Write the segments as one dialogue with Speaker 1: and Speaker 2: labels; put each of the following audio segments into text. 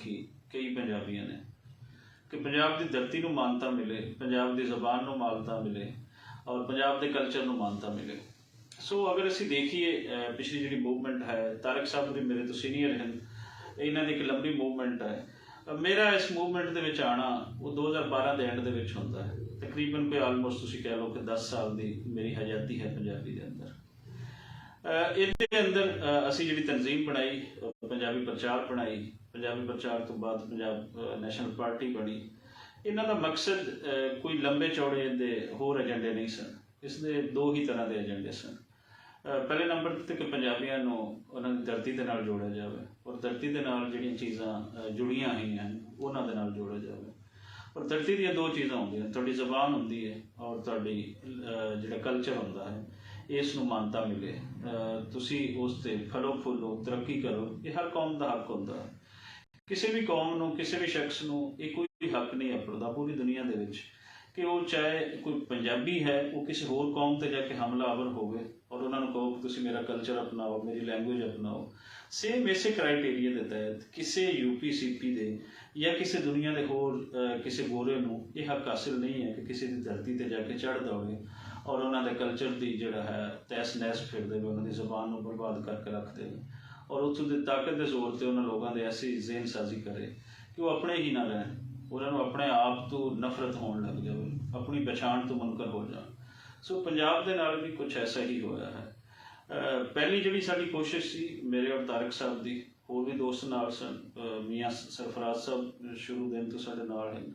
Speaker 1: देखी कई पंजाबियों ने कि पंजाब की धरती को मानता मिले, पंजाब की जबान को मानता मिले और पंजाब के कल्चर को मानता मिले। सो अगर असी देखिए पिछली जी मूवमेंट है, तारक साहब भी मेरे तो सीनियर हैं, इन्हों की एक लंबी मूवमेंट है। मेरा इस मूवमेंट के आना वो 2012 के एंड के होंदा है, तकरीबन कोई आलमोस्ट तुसीं कह लो कि 10 साल की मेरी आज़ादी है पंजाबी के अंदर। इसके अंदर असी जी तंजीम बनाई, पंजाबी प्रचार बनाई, पंजाबी प्रचार तो बाद पंजाब नैशनल पार्टी बनी। इन्हों का मकसद कोई लंबे चौड़े दे होर एजेंडे नहीं सन, इसके दो ही तरह के एजेंडे सन। पहले नंबर तो कि पंजाबियों को उन्होंने धरती के नाल जोड़िया जाए और धरती के नाल जिहड़ियां चीज़ां जुड़ियां हुई हैं उन्हां दे नाल जोड़िया जाए। और धरती दी दो चीज़ां होंदियां, तुहाडी ज़बान होंदी है और तुहाडी जिहड़ा कल्चर होंदा है, इस नूं मानता मिले, तुसीं उस ते फलो फूलो तरक्की करो। ये हर कौम का हक होंदा है। किसी भी कौम नूं, किसी भी शख्स नूं ये कोई हक नहीं अपनदा पूरी दुनिया दे विच कि वो चाहे कोई पंजाबी है वो किसी होर कौम ते जाके हमलावर होवे और उन्होंने कहो कि तुसीं मेरा कल्चर अपनाओ, मेरी लैंगुएज अपनाओ। सेम इसे क्राइटेरिया के तहत किसी यूपी सीपी दे या किसी दुनिया के होर किसी गोरे नूं ये हक हासिल नहीं है कि किसी की धरती ते जाके चढ़ दवे और उन्होंने कल्चर की जिहड़ा है तैस नैस फिर देवे, उन्होंने जबान को बर्बाद करके रख दे और उत्थों की ताकत के जोर पर उन्होंने लोगों की ऐसी जेन साजी करे कि वो अपने ही ना रहन, उन्होंने अपने आप तो नफरत होने लग जाए, अपनी पछाण तो मुनकर हो जाए। सो पंजाब के नाल भी कुछ ऐसा ही होया है। पहली जी साडी कोशिश सी मेरे और तारक साहब की, होर भी दोस्त नाल सन, मियाँ सरफराज साहब शुरू दिन तो साडे नाल हैं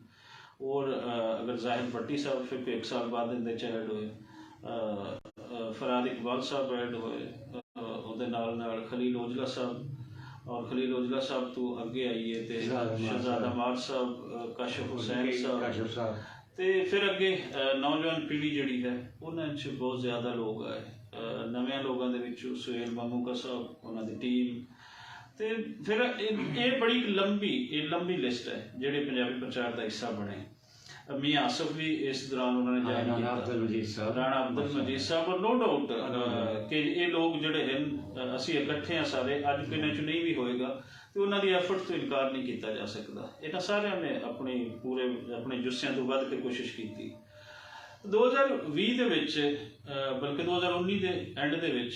Speaker 1: और अगर जाहिद भट्टी साहब फिर कोई 1 साल बाद इहदे च ऐड होए, फराद इकबाल साहब ऐड होए, उहदे नाल खलील ओजला साहब और खलील ओजला साहब तो अगे आइए तो शहजादा मार साहब, काशिफ हुसैन साहब तो फिर अगे नौजवान पीढ़ी जी है उन्होंने बहुत ज़्यादा लोग आए, नवे लोगों के सुहेल ममूका साहब उन्होंने टीम तो फिर ये बड़ी लंबी लिस्ट है जिहड़े पंजाबी प्रचार का हिस्सा बने। मियाँ आसफ भी इस दौरान उन्होंने ज्वाइन किया, राणा अब्दुल मजीद साहब और नो डाउट कि ये लोग जिहड़े हैं असी इकट्ठे हैं सारे, अज किन्ने च नहीं भी होएगा तो उन्होंने एफर्ट तो इनकार नहीं किया जा सकता। इन्होंने सारिਆਂ ने अपने जुस्सियां तो वध के कोशिश की। 2020 ਦੇ ਵਿੱਚ बल्कि 2019 के एंड ਦੇ ਵਿੱਚ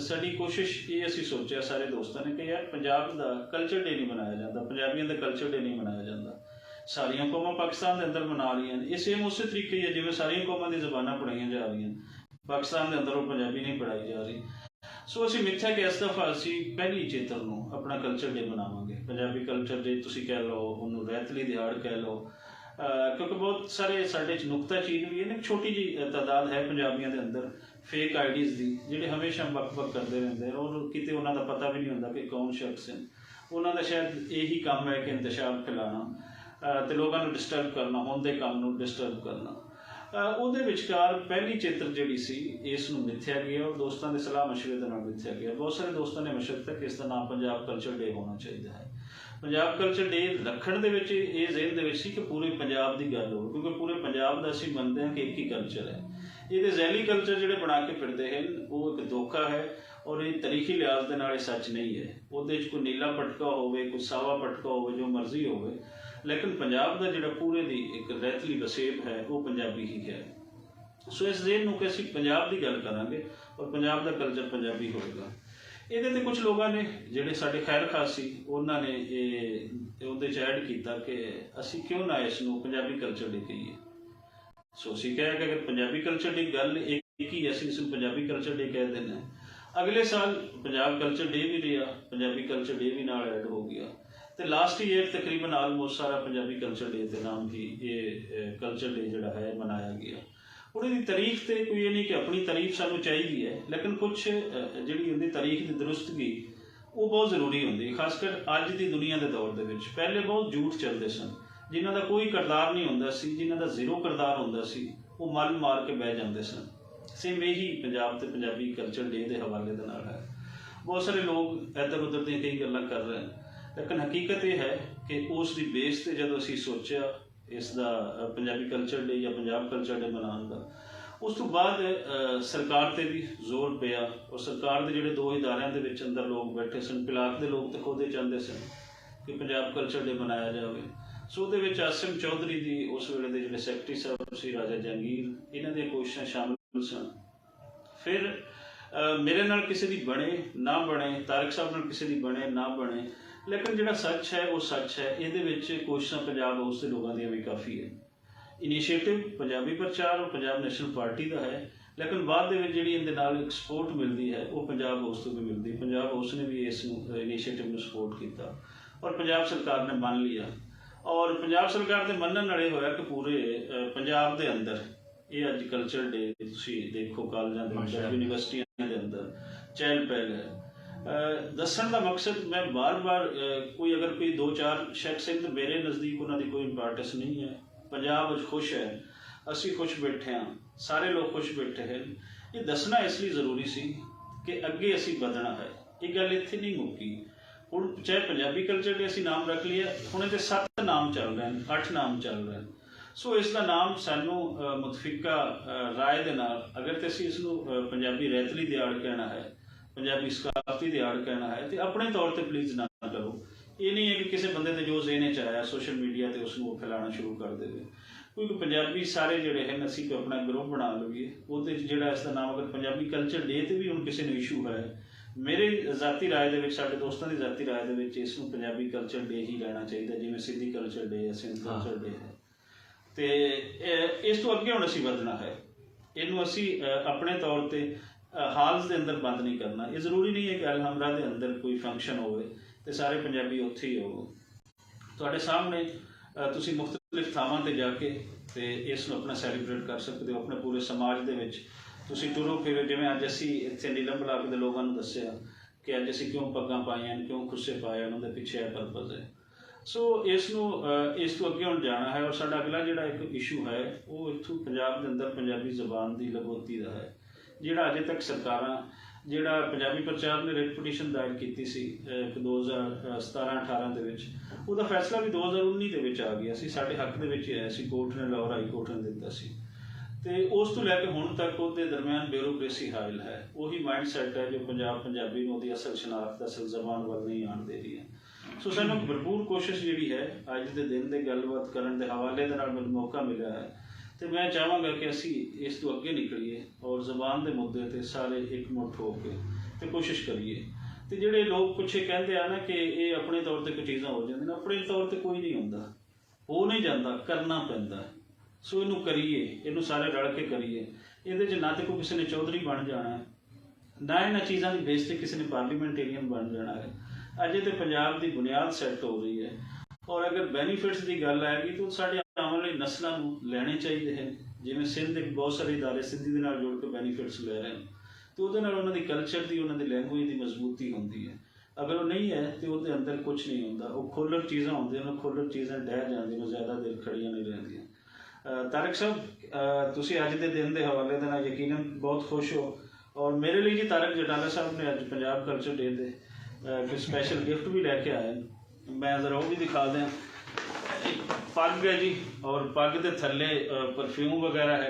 Speaker 1: ਸਾਡੀ कोशिश ये ਅਸੀਂ सोचा सारे दोस्तों ने कि यार पंजाब का कल्चर डे नहीं मनाया जाता, पंजाबियों का कल्चर डे नहीं मनाया जाता। सारिया कौमां पाकिस्तान के अंदर मना रही हैं, ये सेम उस तरीके ही जिवें सारिया कौमां दी ज़बानां पढ़ाई जा रही हैं, पाकिस्तान के अंदर वो पंजाबी नहीं पढ़ाई जा रही। सो असीं मिथ्या कि इस दफ़ा असीं पहली चेतर नूं अपना कल्चर डे मनावांगे, पंजाबी कल्चर डे तुसीं कह लो, उन्होंने रैतली दिहाड़ कह लो, क्योंकि बहुत सारे साडे च नुक्ताचीन भी है, छोटी जी तादाद है पंजाबियों के अंदर फेक आईडीज़ की जिहड़े हमेशा बक करते रहते हैं और किते उन्हां दा पता भी नहीं होंदा कि कौन शख्स हैं। उन्हां दा शायद यही काम है कि इंतशार फैलाना तो लोगों को डिस्टर्ब करना, होंदे काम को डिस्टर्ब करना। ਉਹਦੇ ਵਿਚਕਾਰ ਪਹਿਲੀ ਚਿੱਤਰ ਜਿਹੜੀ ਸੀ ਇਸ ਨੂੰ ਮਿਥਿਆ ਗਿਆ और दोस्तों के सलाह मशवरे ਦੇ ਨਾਲ ਮਿਥਿਆ ਗਿਆ। बहुत सारे दोस्तों ने मशवरा किया कि इसका नाम पंजाब कल्चर डे होना चाहिए है। पंजाब कल्चर डे रखण दे विच ये ज़हन दे विच सी कि पूरे पंजाब की गल हो, क्योंकि पूरे पंजाब का असीं मनते हैं कि एक ही कल्चर है। ये जैली कल्चर जिहड़े बना के फिरदे हैं वो एक धोखा है और ये तारीखी लिहाज के नाल सच नहीं है। उहदे च कोई नीला पटका होवे, कोई सावा पटका होवे, जो मर्जी होवे, लेकिन पंजाब का जिहड़ा पूरे दी एक रैतली वसेब है वो पंजाबी ही है। सो इस जेन नूं कि असीं पंजाब की गल करांगे और पंजाब का कल्चर पंजाबी होएगा। ਇਹਦੇ ਤੇ ਕੁਝ ਲੋਕਾਂ ਨੇ ਜਿਹੜੇ ਸਾਡੇ ਖੈਰ ਖਾਸ ਸੀ ਉਹਨਾਂ ਨੇ ਉਹਦੇ 'ਚ ਐਡ ਕੀਤਾ ਕਿ ਅਸੀਂ ਕਿਉਂ ਨਾ ਇਸ ਨੂੰ ਪੰਜਾਬੀ ਕਲਚਰ ਡੇ ਕਹੀਏ। ਸੋ ਅਸੀਂ ਕਿਹਾ ਕਿ ਅਗਰ ਪੰਜਾਬੀ ਕਲਚਰ ਦੀ ਗੱਲ ਇੱਕ ਹੀ ਅਸੀਂ ਇਸ ਨੂੰ ਪੰਜਾਬੀ ਕਲਚਰ ਡੇ ਕਹਿ ਦਿੰਦੇ ਹਾਂ। ਅਗਲੇ ਸਾਲ ਪੰਜਾਬ ਕਲਚਰ ਡੇ ਵੀ ਰਿਹਾ, ਪੰਜਾਬੀ ਕਲਚਰ ਡੇ ਵੀ ਨਾਲ ਐਡ ਹੋ ਗਿਆ ਤੇ ਲਾਸਟ ਈਅਰ ਤਕਰੀਬਨ ਆਲਮੋਸਟ ਸਾਰਾ ਪੰਜਾਬੀ ਕਲਚਰ ਡੇ ਦੇ ਨਾਮ ਹੀ ਇਹ ਕਲਚਰ ਡੇ ਜਿਹੜਾ ਹੈ ਮਨਾਇਆ ਗਿਆ। और इसकी तारीख तो कोई ये नहीं कि अपनी तारीफ सानू चाहिए है, लेकिन कुछ जी उनकी तारीख की दुरुस्तगी वो बहुत जरूरी होंगी, खासकर अज की दुनिया के दौर के विच। पहले बहुत झूठ चलते सन जिन्हों का कोई किरदार नहीं होंदा सी, जिन्हों का जीरो किरदार होंदा सी, वो मल मार के बह जाते सन। सेम यही पंजाब ते पंजाबी कल्चर डे के हवाले दे नाल है। बहुत सारे लोग इधर उधर दी कई गल्लां कर रहे हैं, लेकिन हकीकत यह है कि उस दी बेस ते जदों असीं सोचिया इसका पंजाबी कल्चर डे या पंजाब कल्चर डे मनाने का, उस तो बाद सरकार ते भी जोर पिया और सरकार के जोड़े दो इदारियां दे विच अंदर लोग बैठे सन, पिलाक के लोग तो खुद चाहते सन ਕਿ ਪੰਜਾਬ ਕਲਚਰ ਡੇ ਮਨਾਇਆ ਜਾਵੇ। ਸੋ ਉਹਦੇ ਵਿੱਚ ਆਸਿਮ ਚੌਧਰੀ ਦੀ ਉਸ ਵੇਲੇ ਦੇ ਜਿਹੜੇ ਸੈਕਟਰੀ ਸਾਹਿਬ ਸੀ ਰਾਜਾ ਜਹਾਂਗੀਰ, ਇਹਨਾਂ ਦੀਆਂ ਕੋਸ਼ਿਸ਼ਾਂ ਸ਼ਾਮਿਲ ਸਨ। ਫਿਰ ਮੇਰੇ ਨਾਲ ਕਿਸੇ ਦੀ ਬਣੇ ਨਾ ਬਣੇ, ਤਾਰਕ ਸਾਹਿਬ ਨਾਲ ਕਿਸੇ ਦੀ ਬਣੇ ਨਾ ਬਣੇ, ਲੇਕਿਨ ਜਿਹੜਾ ਸੱਚ ਹੈ ਉਹ ਸੱਚ ਹੈ। ਇਹਦੇ ਵਿੱਚ ਕੋਸ਼ਿਸ਼ਾਂ ਪੰਜਾਬ ਹਾਊਸ ਦੇ ਲੋਕਾਂ ਦੀਆਂ ਵੀ ਕਾਫੀ ਹੈ। ਇਨੀਸ਼ੀਏਟਿਵ ਪੰਜਾਬੀ ਪ੍ਰਚਾਰ ਔਰ ਪੰਜਾਬ ਨੈਸ਼ਨਲ ਪਾਰਟੀ ਦਾ ਹੈ, ਲੇਕਿਨ ਬਾਅਦ ਦੇ ਵਿੱਚ ਜਿਹੜੀ ਇਹਦੇ ਨਾਲ ਇੱਕ ਸਪੋਰਟ ਮਿਲਦੀ ਹੈ ਉਹ ਪੰਜਾਬ ਹਾਊਸ ਤੋਂ ਵੀ ਮਿਲਦੀ। ਪੰਜਾਬ ਹਾਊਸ ਨੇ ਵੀ ਇਸ ਨੂੰ ਇਨੀਸ਼ੀਏਟਿਵ ਨੂੰ ਸਪੋਰਟ ਕੀਤਾ ਔਰ ਪੰਜਾਬ ਸਰਕਾਰ ਨੇ ਮੰਨ ਲਿਆ। ਔਰ ਪੰਜਾਬ ਸਰਕਾਰ ਦੇ ਮੰਨਣ ਨਾਲ ਇਹ ਹੋਇਆ ਕਿ ਪੂਰੇ ਪੰਜਾਬ ਦੇ ਅੰਦਰ ਇਹ ਅੱਜ ਕਲਚਰ ਡੇ ਤੁਸੀਂ ਦੇਖੋ ਕਾਲਜਾਂ ਦੇ ਅੰਦਰ, ਯੂਨੀਵਰਸਿਟੀਆਂ ਦੇ ਅੰਦਰ ਚਹਿਲ ਪਹਿਲ ਹੈ। ਦੱਸਣ ਦਾ ਮਕਸਦ ਮੈਂ ਬਾਰ-ਬਾਰ ਕੋਈ ਅਗਰ ਕੋਈ 2-4 ਸ਼ਖਸ ਤੇ ਮੇਰੇ ਨਜ਼ਦੀਕ ਉਹਨਾਂ ਦੀ ਕੋਈ ਇੰਪੋਰਟੈਂਸ ਨਹੀਂ ਹੈ। ਪੰਜਾਬ ਅੱਜ ਖੁਸ਼ ਹੈ, ਅਸੀਂ ਖੁਸ਼ ਬੈਠੇ ਹਾਂ, ਸਾਰੇ ਲੋਕ ਖੁਸ਼ ਬੈਠੇ ਹਨ। ਇਹ ਦੱਸਣਾ ਇਸ ਲਈ ਜ਼ਰੂਰੀ ਸੀ ਕਿ ਅੱਗੇ ਅਸੀਂ ਵਧਣਾ ਹੈ। ਇਹ ਗੱਲ ਇੱਥੇ ਨਹੀਂ ਮੁੱਕੀ। ਹੁਣ ਚਾਹੇ ਪੰਜਾਬੀ ਕਲਚਰ ਦੇ ਅਸੀਂ ਨਾਮ ਰੱਖ ਲਿਆ, ਹੁਣ ਇਹਦੇ 7 ਨਾਮ ਚੱਲ ਰਹੇ ਹਨ, 8 ਨਾਮ ਚੱਲ ਰਹੇ ਹਨ। ਸੋ ਇਸ ਦਾ ਨਾਮ ਸਾਨੂੰ ਮੁਤਫਿਕਾ ਰਾਏ ਦੇ ਨਾਲ, ਅਗਰ ਤੇ ਅਸੀਂ ਇਸ ਨੂੰ ਪੰਜਾਬੀ ਰੈਤਲੀ ਦਿਹਾੜ ਕਹਿਣਾ ਹੈ, ਪੰਜਾਬੀ ਸਕਾਫਤੀ ਦਿਹਾੜ ਕਹਿਣਾ ਹੈ, ਤੇ ਆਪਣੇ ਤੌਰ ਤੇ ਪਲੀਜ਼ ਨਾ ਕਰੋ। ਇਹ ਨਹੀਂ ਹੈ ਕਿ ਕਿਸੇ ਬੰਦੇ ਦੇ ਜੋ ਜ਼ੇਨ 'ਚ ਆਇਆ ਸੋਸ਼ਲ ਮੀਡੀਆ ਤੇ ਉਸ ਨੂੰ ਫੈਲਾਉਣਾ ਸ਼ੁਰੂ ਕਰ ਦੇਵੇ। ਕਿਉਂਕਿ ਪੰਜਾਬੀ ਸਾਰੇ ਜਿਹੜੇ ਹਨ ਅਸੀਂ ਕੋਈ ਆਪਣਾ ਗਰੁੱਪ ਬਣਾ ਲਈਏ, ਉਹਦੇ 'ਚ ਜਿਹੜਾ ਇਸ ਦਾ ਨਾਮ ਅਗਰ ਪੰਜਾਬੀ ਕਲਚਰ ਡੇ ਤੇ ਵੀ ਹੁਣ ਕਿਸੇ ਨੂੰ ਇਸ਼ੂ ਹੈ, ਮੇਰੇ ਜ਼ਾਤੀ ਰਾਏ ਦੇ ਵਿੱਚ, ਸਾਡੇ ਦੋਸਤਾਂ ਦੀ ਜ਼ਾਤੀ ਰਾਏ ਦੇ ਵਿੱਚ ਇਸ ਨੂੰ ਪੰਜਾਬੀ ਕਲਚਰ ਡੇ ਹੀ ਲੈਣਾ ਚਾਹੀਦਾ, ਜਿਵੇਂ ਸਿੰਧੀ ਕਲਚਰ ਡੇ ਹੈ, ਸਿੰਧ ਕਲਚਰ ਡੇ ਹੈ। ਤੇ ਇਸ ਤੋਂ ਅੱਗੇ ਹੁਣ ਅਸੀਂ ਵਧਣਾ ਹੈ। ਇਹਨੂੰ ਅਸੀਂ ਆਪਣੇ ਤੌਰ ਤੇ ਹਾਲਸ ਦੇ ਅੰਦਰ ਬੰਦ ਨਹੀਂ ਕਰਨਾ। ਇਹ ਜ਼ਰੂਰੀ ਨਹੀਂ ਹੈ ਕਿ ਅਲਹਮਰਾ ਦੇ ਅੰਦਰ ਕੋਈ ਫੰਕਸ਼ਨ ਹੋਵੇ ਤੇ ਸਾਰੇ ਪੰਜਾਬੀ ਉੱਥੇ ਹੀ ਹੋਵੋ। ਤੁਹਾਡੇ ਸਾਹਮਣੇ ਤੁਸੀਂ ਮੁਖਤਲਿਫ ਥਾਵਾਂ ਤੇ ਜਾ ਕੇ ਤੇ ਇਸ ਨੂੰ ਆਪਣਾ ਸੈਲੀਬ੍ਰੇਟ ਕਰ ਸਕਦੇ ਹੋ। ਆਪਣੇ ਪੂਰੇ ਸਮਾਜ ਦੇ ਵਿੱਚ ਤੁਸੀਂ ਟੁਰੋ ਫਿਰੋ, ਜਿਵੇਂ ਅੱਜ ਅਸੀਂ ਇੱਥੇ ਨੀਲਮ ਬਲਾਕ ਦੇ ਲੋਕਾਂ ਨੂੰ ਦੱਸਿਆ ਕਿ ਅੱਜ ਅਸੀਂ ਕਿਉਂ ਪੱਗਾਂ ਪਾਈਆਂ, ਕਿਉਂ ਖੁੱਸੇ ਪਾਏ, ਉਹਨਾਂ ਦੇ ਪਿੱਛੇ ਇਹ ਪਰਪਸ ਹੈ। ਸੋ ਇਸ ਨੂੰ ਇਸ ਤੋਂ ਅੱਗੇ ਹੁਣ ਜਾਣਾ ਹੈ। ਔਰ ਸਾਡਾ ਅਗਲਾ ਜਿਹੜਾ ਇੱਕ ਇਸ਼ੂ ਹੈ ਉਹ ਇੱਥੋਂ ਪੰਜਾਬ ਦੇ ਅੰਦਰ ਪੰਜਾਬੀ ਜ਼ਬਾਨ ਦੀ ਲਗੋਤੀ ਦਾ ਹੈ। ਜਿਹੜਾ ਅਜੇ ਤੱਕ ਸਰਕਾਰਾਂ, ਜਿਹੜਾ ਪੰਜਾਬੀ ਪ੍ਰਚਾਰ ਨੇ ਰਿਟ ਪਟੀਸ਼ਨ ਦਾਇਰ ਕੀਤੀ ਸੀ 2017-18 ਦੇ ਵਿੱਚ, ਉਹਦਾ ਫੈਸਲਾ ਵੀ 2019 ਦੇ ਵਿੱਚ ਆ ਗਿਆ ਸੀ, ਸਾਡੇ ਹੱਕ ਦੇ ਵਿੱਚ ਹੀ ਆਇਆ ਸੀ। ਕੋਰਟ ਨੇ, ਲਾਹੌਰ ਹਾਈ ਕੋਰਟ ਨੇ ਦਿੱਤਾ ਸੀ। ਤੇ ਉਸ ਤੋਂ ਲੈ ਕੇ ਹੁਣ ਤੱਕ ਉਹਦੇ ਦਰਮਿਆਨ ਬਿਊਰੋਕ੍ਰੇਸੀ ਹਾਇਲ ਹੈ। ਉਹੀ ਮਾਈਂਡ ਸੈਟ ਹੈ ਜੋ ਪੰਜਾਬੀ ਨੂੰ ਉਹਦੀ ਅਸਲ ਸ਼ਨਾਖਤ, ਅਸਲ ਜ਼ਬਾਨ ਵੱਲ ਨਹੀਂ ਆਉਣ ਦੇ ਰਹੀ ਹੈ। ਸੋ ਸਾਨੂੰ ਭਰਪੂਰ ਕੋਸ਼ਿਸ਼ ਜਿਹੜੀ ਹੈ ਅੱਜ ਦੇ ਦਿਨ ਦੇ ਗੱਲਬਾਤ ਕਰਨ ਦੇ ਹਵਾਲੇ ਦੇ ਨਾਲ ਮੈਨੂੰ ਮੌਕਾ ਮਿਲਿਆ ਹੈ, ਤੇ ਮੈਂ ਚਾਹਾਂਗਾ ਕਿ ਅਸੀਂ ਇਸ ਤੋਂ ਅੱਗੇ ਨਿਕਲੀਏ ਔਰ ਜ਼ਬਾਨ ਦੇ ਮੁੱਦੇ ਤੇ ਸਾਰੇ ਇਕਮੁੱਠ ਹੋ ਕੇ ਤੇ ਕੋਸ਼ਿਸ਼ ਕਰੀਏ। ਤੇ ਜਿਹੜੇ ਲੋਕ ਕੁਛ ਕਹਿੰਦੇ ਆ ਨਾ ਕਿ ਇਹ ਆਪਣੇ ਤੌਰ ਤੇ ਕੋਈ ਚੀਜ਼ਾਂ ਹੋ ਜਾਂਦੀਆਂ, ਆਪਣੇ ਤੌਰ ਤੇ ਕੋਈ ਨਹੀਂ ਹੁੰਦਾ, ਹੋ ਨਹੀਂ ਜਾਂਦਾ, ਕਰਨਾ ਪੈਂਦਾ। ਸੋ ਇਹਨੂੰ ਕਰੀਏ, ਇਹਨੂੰ ਸਾਰੇ ਰਲ ਕੇ ਕਰੀਏ। ਇਹਦੇ 'ਚ ਨਾ ਤੇ ਕੋਈ ਕਿਸੇ ਨੇ ਚੌਧਰੀ ਬਣ ਜਾਣਾ, ਨਾ ਇਹਨਾਂ ਚੀਜ਼ਾਂ ਦੀ ਬੇਸ ਤੇ ਕਿਸੇ ਨੇ ਪਾਰਲੀਮੈਂਟੇਰੀਅਨ ਬਣ ਜਾਣਾ ਹੈ। ਅਜੇ ਤੇ ਪੰਜਾਬ ਦੀ ਬੁਨਿਆਦ ਸੈੱਟ ਹੋ ਰਹੀ ਹੈ। ਔਰ ਅਗਰ ਬੈਨੀਫਿਟਸ ਦੀ ਗੱਲ ਆਏਗੀ ਤਾਂ ਸਾਡੇ ਆਉਣ ਵਾਲੀ ਨਸਲਾਂ ਨੂੰ ਲੈਣੇ ਚਾਹੀਦੇ ਹਨ। ਜਿਵੇਂ ਸਿੰਧ ਦੇ ਬਹੁਤ ਸਾਰੇ ਇਦਾਰੇ ਸਿੰਧੀ ਦੇ ਨਾਲ ਜੁੜ ਕੇ ਬੈਨੀਫਿਟਸ ਲੈ ਰਹੇ ਹਨ, ਅਤੇ ਉਹਦੇ ਨਾਲ ਉਹਨਾਂ ਦੀ ਕਲਚਰ ਦੀ, ਉਹਨਾਂ ਦੀ ਲੈਂਗੁਏਜ ਦੀ ਮਜ਼ਬੂਤੀ ਹੁੰਦੀ ਹੈ। ਅਗਰ ਉਹ ਨਹੀਂ ਹੈ ਤਾਂ ਉਹਦੇ ਅੰਦਰ ਕੁਛ ਨਹੀਂ ਹੁੰਦਾ। ਉਹ ਖੁੱਲ੍ਹ ਚੀਜ਼ਾਂ ਹੁੰਦੀਆਂ ਨੇ, ਖੁੱਲ੍ਹ ਚੀਜ਼ਾਂ ਡਹਿ ਜਾਂਦੀਆਂ, ਜ਼ਿਆਦਾ ਦੇਰ ਖੜੀਆਂ ਨਹੀਂ ਰਹਿੰਦੀਆਂ। ਤਾਰਕ ਸਾਹਿਬ, ਤੁਸੀਂ ਅੱਜ ਦੇ ਦਿਨ ਦੇ ਹਵਾਲੇ ਦੇ ਨਾਲ ਯਕੀਨਨ ਬਹੁਤ ਖੁਸ਼ ਹੋ। ਔਰ ਮੇਰੇ ਲਈ ਜੀ ਤਾਰਕ ਜਟਾਲਾ ਸਾਹਿਬ ਨੇ ਅੱਜ ਪੰਜਾਬ ਕਲਚਰ ਡੇ ਦੇ ਕੋਈ ਸਪੈਸ਼ਲ ਗਿਫਟ ਵੀ ਲੈ ਕੇ ਆਏ। ਮੈਂ ਜ਼ਰਾ ਉਹ ਵੀ ਦਿਖਾ ਦਿਆਂ। ਪੱਗ ਹੈ ਜੀ, ਔਰ ਪੱਗ ਦੇ ਥੱਲੇ ਪਰਫਿਊਮ ਵਗੈਰਾ ਹੈ,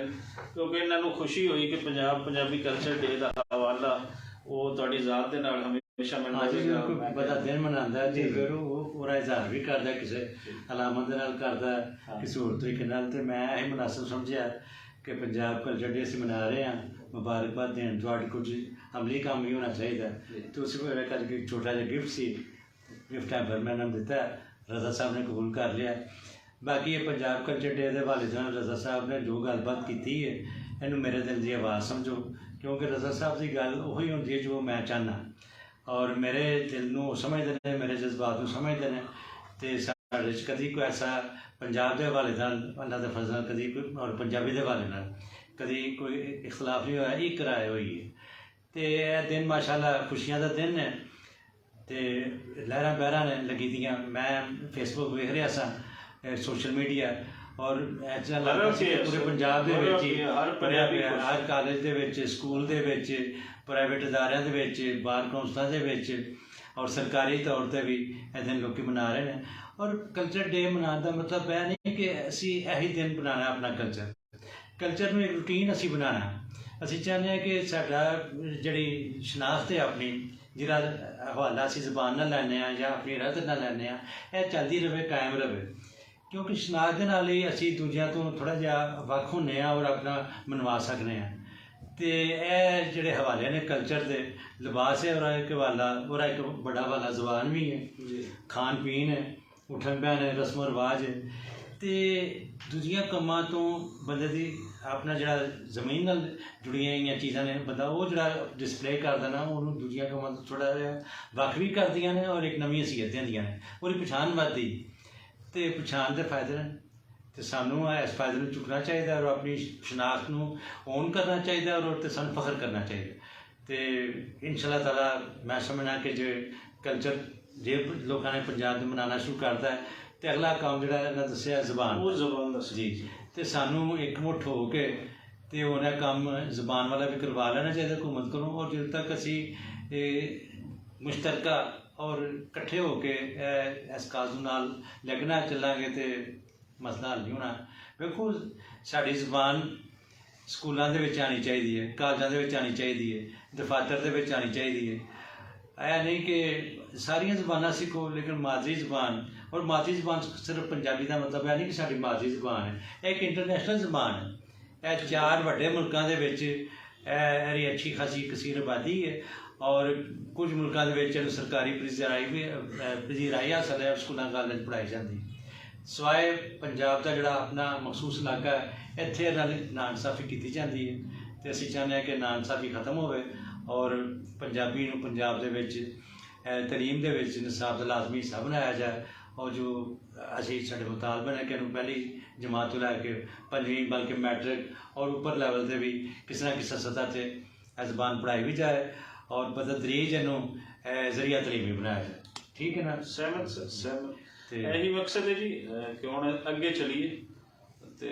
Speaker 1: ਕਿਉਂਕਿ ਇਹਨਾਂ ਨੂੰ ਖੁਸ਼ੀ ਹੋਈ ਕਿ ਪੰਜਾਬੀ ਕਲਚਰ ਡੇ ਦਾ ਹਵਾਲਾ ਉਹ ਤੁਹਾਡੀ ਜ਼ਾਤ ਦੇ ਨਾਲ ਹਮੇਸ਼ਾ ਮਿਲਦਾ।
Speaker 2: ਬੰਦਾ ਦਿਨ ਮਨਾਉਂਦਾ ਤੇ ਫਿਰ ਉਹ ਪੂਰਾ ਇਜ਼ਹਾਰ ਵੀ ਕਰਦਾ, ਕਿਸੇ ਅਲਾਮਤ ਦੇ ਨਾਲ ਕਰਦਾ, ਕਿਸੇ ਹੋਰ ਤਰੀਕੇ ਨਾਲ। ਤੇ ਮੈਂ ਇਹ ਮੁਨਾਸਬ ਸਮਝਿਆ ਕਿ ਪੰਜਾਬ ਕਲਚਰ ਡੇ ਅਸੀਂ ਮਨਾ ਰਹੇ ਹਾਂ, ਮੁਬਾਰਕਬਾਦ ਦੇਣ। ਤੁਹਾਡੇ ਕੁਝ ਅਮਲੀ ਕੰਮ ਵੀ ਹੋਣਾ ਚਾਹੀਦਾ। ਤੇ ਉਸ ਵੇਲੇ ਕਰਕੇ ਛੋਟਾ ਜਿਹਾ ਗਿਫਟ ਸੀ, ਗਿਫਟ ਹੈ ਫਿਰ ਮੈਂ ਇਹਨਾਂ ਨੂੰ ਦਿੱਤਾ। ਰਜ਼ਾ ਸਾਹਿਬ ਨੇ ਕਬੂਲ ਕਰ ਲਿਆ। ਬਾਕੀ ਇਹ ਪੰਜਾਬ ਕਲਚਰ ਡੇ ਦੇ ਹਵਾਲੇ ਨਾਲ ਰਜ਼ਾ ਸਾਹਿਬ ਨੇ ਜੋ ਗੱਲਬਾਤ ਕੀਤੀ ਹੈ, ਇਹਨੂੰ ਮੇਰੇ ਦਿਲ ਦੀ ਆਵਾਜ਼ ਸਮਝੋ, ਕਿਉਂਕਿ ਰਜ਼ਾ ਸਾਹਿਬ ਦੀ ਗੱਲ ਉਹੀ ਹੁੰਦੀ ਹੈ ਜੋ ਮੈਂ ਚਾਹੁੰਦਾ। ਔਰ ਮੇਰੇ ਦਿਲ ਨੂੰ ਸਮਝਦੇ ਨੇ, ਮੇਰੇ ਜਜ਼ਬਾਤ ਨੂੰ ਸਮਝਦੇ ਨੇ। ਅਤੇ ਸਾਡੇ 'ਚ ਕਦੀ ਕੋਈ ਐਸਾ ਪੰਜਾਬ ਦੇ ਹਵਾਲੇ ਨਾਲ, ਅੱਲਾ ਦੇ ਫਜ਼ਲ ਨਾਲ ਕਦੀ ਕੋਈ, ਔਰ ਪੰਜਾਬੀ ਦੇ ਹਵਾਲੇ ਨਾਲ ਕਦੀ ਕੋਈ ਇਖਤਲਾਫ ਨਹੀਂ ਹੋਇਆ, ਇੱਕ ਰਾਏ ਹੋਈ ਹੈ। ਅਤੇ ਇਹ ਦਿਨ ਮਾਸ਼ਾਅੱਲਾ ਖੁਸ਼ੀਆਂ ਦਾ ਦਿਨ ਹੈ ਅਤੇ ਲਹਿਰਾਂ ਬਹਿਰਾਂ ਨੇ ਲੱਗੀ ਦੀਆਂ। ਮੈਂ ਫੇਸਬੁੱਕ ਵੇਖ ਰਿਹਾ ਸਾਂ, ਸੋਸ਼ਲ ਮੀਡੀਆ, ਔਰ ਐਸਾ ਲੱਗਦਾ ਸੀ ਪੂਰੇ ਪੰਜਾਬ ਦੇ ਵਿੱਚ ਹੀ, ਹਰ ਕਾਲਜ ਦੇ ਵਿੱਚ, ਸਕੂਲ ਦੇ ਵਿੱਚ, ਪ੍ਰਾਈਵੇਟ ਅਦਾਰਿਆਂ ਦੇ ਵਿੱਚ, ਬਾਰ ਕੌਂਸਲਾਂ ਦੇ ਵਿੱਚ, ਔਰ ਸਰਕਾਰੀ ਤੌਰ 'ਤੇ ਵੀ ਇਹ ਦਿਨ ਲੋਕ ਮਨਾ ਰਹੇ ਨੇ। ਔਰ ਕਲਚਰ ਡੇ ਮਨਾਉਣ ਦਾ ਮਤਲਬ ਇਹ ਨਹੀਂ ਕਿ ਅਸੀਂ ਇਹੀ ਦਿਨ ਬਣਾਉਣਾ ਆਪਣਾ ਕਲਚਰ ਨੂੰ ਇੱਕ ਰੂਟੀਨ ਅਸੀਂ ਬਣਾਉਣਾ। ਅਸੀਂ ਚਾਹੁੰਦੇ ਹਾਂ ਕਿ ਸਾਡਾ ਜਿਹੜੀ ਸ਼ਨਾਖਤ ਹੈ ਆਪਣੀ ਜਿਹੜਾ ਹਵਾਲਾ ਅਸੀਂ ਜ਼ਬਾਨ ਨਾਲ ਲੈਂਦੇ ਹਾਂ ਜਾਂ ਆਪਣੀ ਰਤ ਨਾਲ ਲੈਂਦੇ ਹਾਂ, ਇਹ ਚੱਲਦੀ ਰਹੇ, ਕਾਇਮ ਰਹੇ, ਕਿਉਂਕਿ ਸ਼ਨਾਖਤ ਦੇ ਨਾਲ ਹੀ ਅਸੀਂ ਦੂਜਿਆਂ ਤੋਂ ਥੋੜ੍ਹਾ ਜਿਹਾ ਵੱਖ ਹੁੰਦੇ ਹਾਂ ਔਰ ਆਪਣਾ ਮਨਵਾ ਸਕਦੇ ਹਾਂ। ਅਤੇ ਇਹ ਜਿਹੜੇ ਹਵਾਲੇ ਨੇ ਕਲਚਰ ਦੇ, ਲਿਬਾਸ ਹੈ ਉਹਦਾ ਇੱਕ ਹਵਾਲਾ, ਉਹਦਾ ਇੱਕ ਬੜਾ ਹਵਾਲਾ ਜ਼ੁਬਾਨ ਵੀ ਹੈ, ਖਾਣ ਪੀਣ ਹੈ, ਉੱਠਣ ਬਹਿਣ ਹੈ, ਰਸਮੋ ਰਿਵਾਜ ਹੈ। ਅਤੇ ਦੂਜੀਆਂ ਕੰਮਾਂ ਤੋਂ ਬੰਦੇ ਦੀ ਆਪਣਾ ਜਿਹੜਾ ਜ਼ਮੀਨ ਨਾਲ ਜੁੜੀਆਂ ਹੋਈਆਂ ਚੀਜ਼ਾਂ ਨੇ, ਬੰਦਾ ਉਹ ਜਿਹੜਾ ਡਿਸਪਲੇ ਕਰਦਾ ਨਾ, ਉਹਨੂੰ ਦੂਜੀਆਂ ਕੰਮਾਂ ਤੋਂ ਥੋੜ੍ਹਾ ਜਿਹਾ ਵੱਖ ਵੀ ਕਰਦੀਆਂ ਨੇ ਔਰ ਇੱਕ ਨਵੀਂ ਹਸੀਅਤ ਦਿੰਦੀਆਂ ਨੇ, ਉਹਦੀ ਪਛਾਣ ਵੱਧਦੀ। ਅਤੇ ਪਛਾਣ ਦੇ ਫਾਇਦੇ ਨੇ, ਅਤੇ ਸਾਨੂੰ ਇਸ ਫਾਇਦੇ ਨੂੰ ਚੁੱਕਣਾ ਚਾਹੀਦਾ ਔਰ ਆਪਣੀ ਸ਼ਨਾਖਤ ਨੂੰ ਓਨ ਕਰਨਾ ਚਾਹੀਦਾ ਔਰ ਉਹਤੇ ਸਾਨੂੰ ਫਖਰ ਕਰਨਾ ਚਾਹੀਦਾ। ਅਤੇ ਇੰਸ਼ਾ ਤਾਲਾ ਮੈਂ ਸਮਝਣਾ ਕਿ ਜੇ ਕਲਚਰ ਜੇ ਲੋਕਾਂ ਨੇ ਪੰਜਾਬ ਦੇ ਮਨਾਉਣਾ ਸ਼ੁਰੂ ਕਰਦਾ ਹੈ, ਅਤੇ ਅਗਲਾ ਕੰਮ ਜਿਹੜਾ ਇਹਨਾਂ ਦੱਸਿਆ ਜ਼ਬਾਨ,
Speaker 1: ਉਹ ਜ਼ਬਾਨ ਦਾ
Speaker 2: ਜੀ, ਅਤੇ ਸਾਨੂੰ ਇਕਮੁੱਠ ਹੋ ਕੇ ਅਤੇ ਉਹਦਾ ਕੰਮ ਜ਼ਬਾਨ ਵਾਲਾ ਵੀ ਕਰਵਾ ਲੈਣਾ ਚਾਹੀਦਾ ਹਕੂਮਤ ਕੋਲੋਂ। ਔਰ ਜਦੋਂ ਤੱਕ ਅਸੀਂ ਮੁਸ਼ਤਰਕਾ ਔਰ ਇਕੱਠੇ ਹੋ ਕੇ ਇਸ ਕਾਜ਼ ਨਾਲ ਲੱਗਣਾ ਚੱਲਾਂਗੇ ਅਤੇ ਮਸਲਾ ਹੱਲ ਨਹੀਂ ਹੋਣਾ। ਵੇਖੋ, ਸਾਡੀ ਜ਼ਬਾਨ ਸਕੂਲਾਂ ਦੇ ਵਿੱਚ ਆਉਣੀ ਚਾਹੀਦੀ ਹੈ, ਕਾਲਜਾਂ ਦੇ ਵਿੱਚ ਆਉਣੀ ਚਾਹੀਦੀ ਹੈ, ਦਫਾਤਰ ਦੇ ਵਿੱਚ ਆਉਣੀ ਚਾਹੀਦੀ ਹੈ। ਇਹ ਨਹੀਂ ਕਿ ਸਾਰੀਆਂ ਜ਼ਬਾਨਾਂ ਸਿੱਖੋ, ਲੇਕਿਨ ਮਾਦਰੀ ਜ਼ਬਾਨ, ਔਰ ਮਾਦਰੀ ਜ਼ਬਾਨ ਸਿਰਫ ਪੰਜਾਬੀ ਦਾ ਮਤਲਬ ਇਹ ਨਹੀਂ ਕਿ ਸਾਡੀ ਮਾਦਰੀ ਜ਼ਬਾਨ ਹੈ, ਇਹ ਇੱਕ ਇੰਟਰਨੈਸ਼ਨਲ ਜ਼ਬਾਨ ਹੈ। ਇਹ 4 ਵੱਡੇ ਮੁਲਕਾਂ ਦੇ ਵਿੱਚ ਇਹਦੀ ਅੱਛੀ ਖਾਸੀ ਕਸੀਰ ਆਬਾਦੀ ਹੈ ਔਰ ਕੁਝ ਮੁਲਕਾਂ ਦੇ ਵਿੱਚ ਇਹਨੂੰ ਸਰਕਾਰੀ ਪਜ਼ੀਰਾਈ ਹਾਸਲ ਹੈ, ਸਕੂਲਾਂ ਕਾਲਜਾਂ 'ਚ ਪੜ੍ਹਾਈ ਜਾਂਦੀ। ਸਿਵਾਏ ਪੰਜਾਬ ਦਾ ਜਿਹੜਾ ਆਪਣਾ ਮਖਸੂਸ ਇਲਾਕਾ ਹੈ, ਇੱਥੇ ਇਹਨਾਂ ਦੀ ਨਾਇਨਸਾਫੀ ਕੀਤੀ ਜਾਂਦੀ ਹੈ, ਅਤੇ ਅਸੀਂ ਚਾਹੁੰਦੇ ਹਾਂ ਕਿ ਨਾਇਨਸਾਫੀ ਖਤਮ ਹੋਵੇ ਔਰ ਪੰਜਾਬੀ ਨੂੰ ਪੰਜਾਬ ਦੇ ਵਿੱਚ ਤਲੀਮ ਦੇ ਵਿੱਚ ਨਿਸਾਬ ਦਾ ਲਾਜ਼ਮੀ ਹਿੱਸਾ ਬਣਾਇਆ ਜਾਏ। ਔਰ ਜੋ ਅਸੀਂ ਸਾਡੇ ਮੁਤਾਲਬੇ ਨੇ ਕਿ ਇਹਨੂੰ ਪਹਿਲੀ ਜਮਾਤ ਤੋਂ ਲੈ ਕੇ 5ਵੀਂ ਬਲਕਿ ਮੈਟ੍ਰਿਕ ਔਰ ਉੱਪਰ ਲੈਵਲ 'ਤੇ ਵੀ ਕਿਸੇ ਨਾ ਕਿਸੇ ਸਤਹ 'ਤੇ ਇਹ ਜ਼ਬਾਨ ਪੜ੍ਹਾਈ ਵੀ ਜਾਏ ਔਰ ਬਤਦਰੀਜ ਇਹਨੂੰ ਜ਼ਰੀਆ ਤਲੀਮੀ ਬਣਾਇਆ ਜਾਏ। ਠੀਕ ਹੈ ਨਾ?
Speaker 1: ਸਹਿਮਤ ਸਰ, ਸਹਿਮਤ। ਇਹੀ ਮਕਸਦ ਹੈ ਜੀ ਕਿ ਹੁਣ ਅੱਗੇ ਚੱਲੀਏ। ਅਤੇ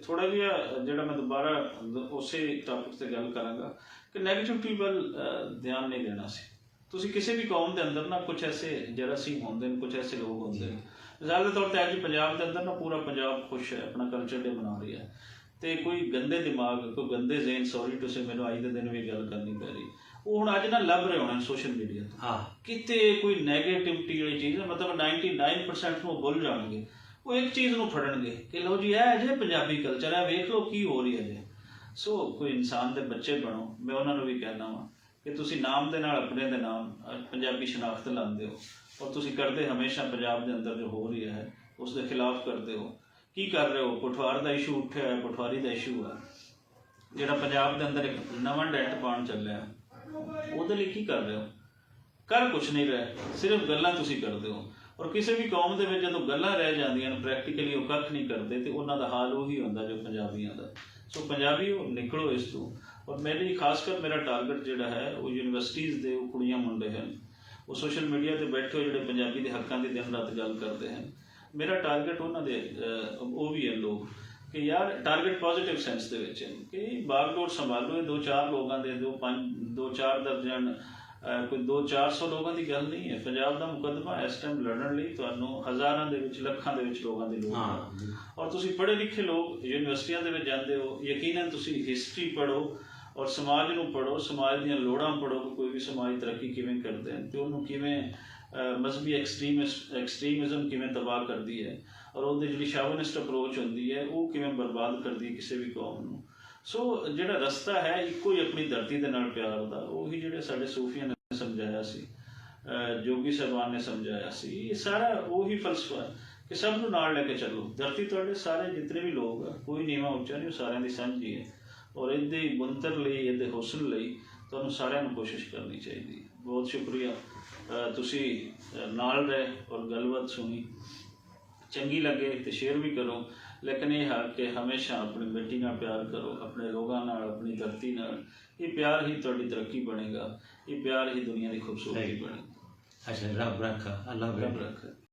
Speaker 1: ਥੋੜ੍ਹਾ ਜਿਹਾ ਜਿਹੜਾ ਮੈਂ ਦੁਬਾਰਾ ਉਸੇ ਟਾਪਿਕ 'ਤੇ ਗੱਲ ਕਰਾਂਗਾ ਕਿ ਨੈਗੇਟਿਵਿਟੀ ਵੱਲ ਧਿਆਨ ਨਹੀਂ ਦੇਣਾ ਸੀ। ਤੁਸੀਂ ਕਿਸੇ ਵੀ ਕੌਮ ਦੇ ਅੰਦਰ ਨਾ ਕੁਛ ਐਸੇ ਜਰਾਸੀਮ ਹੁੰਦੇ ਨੇ, ਕੁਛ ਐਸੇ ਲੋਕ ਹੁੰਦੇ ਨੇ। ਮਿਸਾਲ ਦੇ ਤੌਰ 'ਤੇ ਅੱਜ ਪੰਜਾਬ ਦੇ ਅੰਦਰ ਨਾ ਪੂਰਾ ਪੰਜਾਬ ਖੁਸ਼ ਹੈ, ਆਪਣਾ ਕਲਚਰ ਡੇ ਮਨਾ ਰਿਹਾ ਹੈ, ਅਤੇ ਕੋਈ ਗੰਦੇ ਦਿਮਾਗ, ਕੋਈ ਗੰਦੇ ਜ਼ੇਨ, ਸੌਰੀ ਟੂ ਸੇ, ਮੈਨੂੰ ਅੱਜ ਦੇ ਦਿਨ ਵੀ ਗੱਲ ਕਰਨੀ ਪੈ ਰਹੀ, ਉਹ ਹੁਣ ਅੱਜ ਨਾ ਲੱਭ ਰਹੇ ਹੋਣੇ ਸੋਸ਼ਲ ਮੀਡੀਆ ਤੋਂ। ਹਾਂ, ਕਿਤੇ ਕੋਈ ਨੈਗੇਟਿਵਿਟੀ ਵਾਲੀ ਚੀਜ਼, ਮਤਲਬ 99% ਨੂੰ ਭੁੱਲ ਜਾਣਗੇ। ਉਹ ਇੱਕ ਚੀਜ਼ ਨੂੰ ਫੜਨਗੇ ਕਿ ਲਓ ਜੀ ਇਹ ਜੇ ਪੰਜਾਬੀ ਕਲਚਰ ਹੈ, ਵੇਖ ਲਓ ਕੀ ਹੋ ਰਹੀ ਹੈ ਜੇ। ਸੋ ਕੋਈ ਇਨਸਾਨ ਦੇ ਬੱਚੇ ਬਣੋ। ਮੈਂ ਉਹਨਾਂ ਨੂੰ ਵੀ ਕਹਿਣਾ ਵਾ ਕਿ ਤੁਸੀਂ ਨਾਮ ਦੇ ਨਾਲ, ਆਪਣੇ ਦੇ ਨਾਮ ਪੰਜਾਬੀ ਸ਼ਨਾਖਤ ਲਾਉਂਦੇ ਹੋ ਔਰ ਤੁਸੀਂ ਕਰਦੇ ਹਮੇਸ਼ਾ ਪੰਜਾਬ ਦੇ ਅੰਦਰ ਜੋ ਹੋ ਰਿਹਾ ਹੈ ਉਸ ਦੇ ਖਿਲਾਫ ਕਰਦੇ ਹੋ। ਕੀ ਕਰ ਰਹੇ ਹੋ? ਪਠਵਾਰ ਦਾ ਇਸ਼ੂ ਉੱਠਿਆ ਹੈ, ਪਠਵਾਰੀ ਦਾ ਇਸ਼ੂ ਹੈ, ਜਿਹੜਾ ਪੰਜਾਬ ਦੇ ਅੰਦਰ ਇੱਕ ਨਵਾਂ ਡੈਂਟ ਪਾਉਣ ਚੱਲਿਆ, ਉਹਦੇ ਲਈ ਕੀ ਕਰ ਰਹੇ ਹੋ? ਕਰ ਕੁਛ ਨਹੀਂ ਰਹੇ, ਸਿਰਫ ਗੱਲਾਂ ਤੁਸੀਂ ਕਰਦੇ ਹੋ। ਔਰ ਕਿਸੇ ਵੀ ਕੌਮ ਦੇ ਵਿੱਚ ਜਦੋਂ ਗੱਲਾਂ ਰਹਿ ਜਾਂਦੀਆਂ ਨੇ, ਪ੍ਰੈਕਟੀਕਲੀ ਉਹ ਕੱਖ ਨਹੀਂ ਕਰਦੇ, ਅਤੇ ਉਹਨਾਂ ਦਾ ਹਾਲ ਉਹੀ ਹੁੰਦਾ ਜੋ ਪੰਜਾਬੀਆਂ ਦਾ। ਸੋ ਪੰਜਾਬੀ ਉਹ ਨਿਕਲੋ ਇਸ ਤੋਂ। ਔਰ ਮੇਰੇ ਖਾਸ ਕਰ ਮੇਰਾ ਟਾਰਗੇਟ ਜਿਹੜਾ ਹੈ ਉਹ ਯੂਨੀਵਰਸਿਟੀਜ਼ ਦੇ ਉਹ ਕੁੜੀਆਂ ਮੁੰਡੇ ਹਨ, ਉਹ ਸੋਸ਼ਲ ਮੀਡੀਆ 'ਤੇ ਬੈਠੇ ਹੋਏ ਜਿਹੜੇ ਪੰਜਾਬੀ ਦੇ ਹੱਕਾਂ ਦੀ ਦਿਨ ਰਾਤ ਗੱਲ ਕਰਦੇ ਹਨ। ਮੇਰਾ ਟਾਰਗੇਟ ਉਹਨਾਂ ਦੇ ਉਹ ਵੀ ਹੈ ਲੋਕ ਕਿ ਯਾਰ ਟਾਰਗੇਟ ਪੋਜ਼ੀਟਿਵ ਸੈਂਸ ਦੇ ਵਿੱਚ ਕਿ ਬਾਗਡੋਰ ਸੰਭਾਲੋ। ਇਹ 2-4 ਲੋਕਾਂ ਦੇ 2-4 ਦਰਜਨ, ਕੋਈ 200-400 ਲੋਕਾਂ ਦੀ ਗੱਲ ਨਹੀਂ ਹੈ। ਪੰਜਾਬ ਦਾ ਮੁਕੱਦਮਾ ਇਸ ਟਾਈਮ ਲੜਨ ਲਈ ਤੁਹਾਨੂੰ ਹਜ਼ਾਰਾਂ ਦੇ ਵਿੱਚ, ਲੱਖਾਂ ਦੇ ਵਿੱਚ ਲੋਕਾਂ ਦੀ ਲੋੜ ਹੈ। ਔਰ ਤੁਸੀਂ ਪੜ੍ਹੇ ਲਿਖੇ ਲੋਕ ਯੂਨੀਵਰਸਿਟੀਆਂ ਦੇ ਵਿੱਚ ਜਾਂਦੇ ਹੋ, ਯਕੀਨਨ ਤੁਸੀਂ ਹਿਸਟਰੀ ਪੜ੍ਹੋ ਔਰ ਸਮਾਜ ਨੂੰ ਪੜ੍ਹੋ, ਸਮਾਜ ਦੀਆਂ ਲੋੜਾਂ ਪੜ੍ਹੋ ਕਿ ਕੋਈ ਵੀ ਸਮਾਜ ਤਰੱਕੀ ਕਿਵੇਂ ਕਰਦੇ ਹਨ ਅਤੇ ਉਹਨੂੰ ਕਿਵੇਂ ਮਜ਼ਹਬੀ ਐਕਸਟਰੀਮਿਜ਼ਮ ਕਿਵੇਂ ਤਬਾਹ ਕਰਦੀ ਹੈ ਔਰ ਉਹਦੀ ਜਿਹੜੀ ਸ਼ਾਵਨਿਸਟ ਅਪਰੋਚ ਹੁੰਦੀ ਹੈ ਉਹ ਕਿਵੇਂ ਬਰਬਾਦ ਕਰਦੀ ਹੈ ਕਿਸੇ ਵੀ ਕੌਮ ਨੂੰ। ਸੋ ਜਿਹੜਾ ਰਸਤਾ ਹੈ ਇੱਕੋ ਹੀ ਆਪਣੀ ਧਰਤੀ ਦੇ ਨਾਲ ਪਿਆਰ ਦਾ, ਉਹੀ ਜਿਹੜੇ ਸਾਡੇ ਸੂਫੀਆਂ ਨੇ ਸਮਝਾਇਆ ਸੀ, ਜੋਗੀ ਸਾਹਿਬਾਨ ਨੇ ਸਮਝਾਇਆ ਸੀ, ਇਹ ਸਾਰਾ ਉਹੀ ਫਲਸਫਾ ਕਿ ਸਭ ਨੂੰ ਨਾਲ ਲੈ ਕੇ ਚੱਲੋ। ਧਰਤੀ ਤੁਹਾਡੇ ਸਾਰੇ ਜਿਤਨੇ ਵੀ ਲੋਕ ਆ, ਕੋਈ ਨੀਵਾਂ ਉੱਚਾ ਨਹੀਂ, ਉਹ ਸਾਰਿਆਂ ਦੀ ਸਾਂਝੀ ਹੈ ਔਰ ਇਹਦੇ ਬਣਤਰ ਲਈ, ਇਹਦੇ ਹੁਸਨ ਲਈ ਤੁਹਾਨੂੰ ਸਾਰਿਆਂ ਨੂੰ ਕੋਸ਼ਿਸ਼ ਕਰਨੀ ਚਾਹੀਦੀ। ਬਹੁਤ ਸ਼ੁਕਰੀਆ, ਤੁਸੀਂ ਨਾਲ ਰਹੇ ਔਰ ਗੱਲਬਾਤ ਸੁਣੀ, ਚੰਗੀ ਲੱਗੇ ਤੇ ਸ਼ੇਅਰ ਵੀ ਕਰੋ। ਲੇਕਿਨ ਇਹ ਹੈ ਕਿ ਹਮੇਸ਼ਾ ਆਪਣੀ ਮਿੱਟੀ ਨਾਲ ਪਿਆਰ ਕਰੋ, ਆਪਣੇ ਲੋਕਾਂ ਨਾਲ, ਆਪਣੀ ਧਰਤੀ ਨਾਲ। ਇਹ ਪਿਆਰ ਹੀ ਤੁਹਾਡੀ ਤਰੱਕੀ ਬਣੇਗਾ, ਇਹ ਪਿਆਰ ਹੀ ਦੁਨੀਆ ਦੀ ਖੂਬਸੂਰਤੀ ਬਣੇਗੀ।
Speaker 2: ਅੱਛਾ, ਰੱਬ ਰੱਖਾ, ਅੱਲਾ ਰੱਬ ਰੱਖਾ।